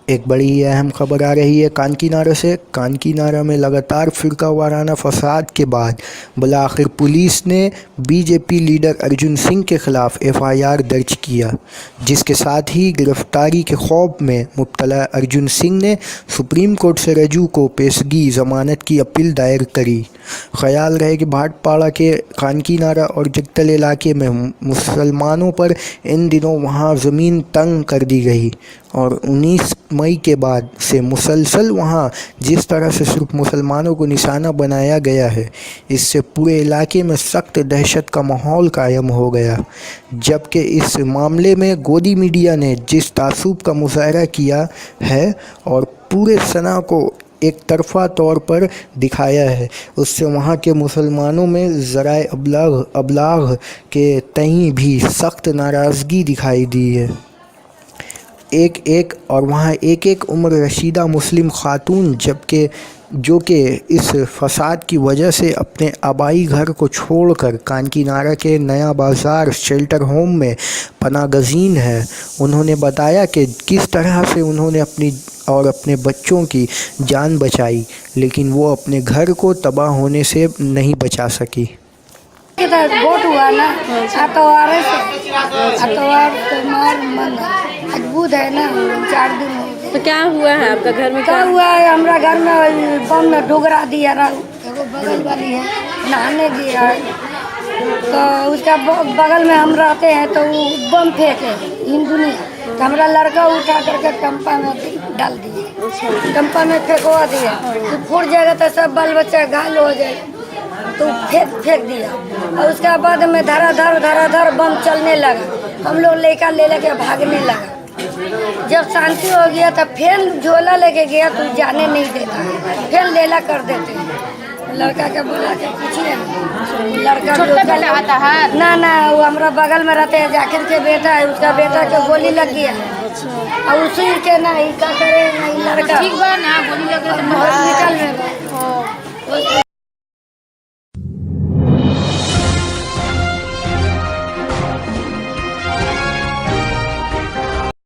एक बड़ी अहम खबर आ रही है कानकीनारा से। कानकीनारा में लगातार फिरका वाराना फसाद के बाद बिलाखिर पुलिस ने बीजेपी लीडर अर्जुन सिंह के खिलाफ एफआईआर दर्ज किया, जिसके साथ ही गिरफ्तारी के खौफ में मुब्तला अर्जुन सिंह ने सुप्रीम कोर्ट से रजू को पेशगी ज़मानत की अपील दायर करी। ख्याल रहे कि भाटपाड़ा के कानकीनारा और जगतल इलाके में मुसलमानों पर इन दिनों वहां ज़मीन तंग कर दी गई और 19 मई के बाद से मुसलसल वहां जिस तरह से सिर्फ मुसलमानों को निशाना बनाया गया है, इससे पूरे इलाके में सख्त दहशत का माहौल कायम हो गया। जबकि इस मामले में गोदी मीडिया ने जिस तासुब का मुजाहरा किया है और पूरे सना को एक तरफा तौर पर दिखाया है, उससे वहाँ के मुसलमानों में ज़राए अबलाग के तईं भी सख्त नाराज़गी दिखाई दी है। वहाँ एक उम्र रशीदा मुस्लिम खातून जो कि इस फसाद की वजह से अपने आबाई घर को छोड़कर कानकीनारा के नया बाज़ार शेल्टर होम में पनागज़ीन है। उन्होंने बताया कि किस तरह से उन्होंने अपने बच्चों की जान बचाई, लेकिन वो अपने घर को तबाह होने से नहीं बचा सकी। वोट हुआ ना, आतवार मार मन अद्भुत है ना, 4 दिन हो गए। तो क्या हुआ है आपका घर में? क्या हुआ है, हमारा घर में बम में डोगरा दिया रहा, वो बगल वाली है नहाने दिया है, तो उसका बगल में हम रहते हैं तो वो बम फेंके हिंदू नहीं, तो हमारा लड़का उठा करके टम्पा में डाल दिए, टम्पा में फेंकवा दिया, तो फूट जाएगा तो सब बाल बच्चा घायल हो जाए, तो फेंक दिया। और उसके बाद में धराधर बम चलने लगा, हम लोग लेके भागने लगा। जब शांति हो गया तब फिर झोला लेके गया तो जाने नहीं देता, फिर लेला कर देते। लड़का के बोला के पूछिए, लड़का छोटा बेटा आता है ना, वो हमारा बगल में रहते हैं, जाकिर के बेटा है, उसका बेटा के गोली लग गया और उसी के ना ही क्या करे लड़का ठीक बा ना, गोली लगे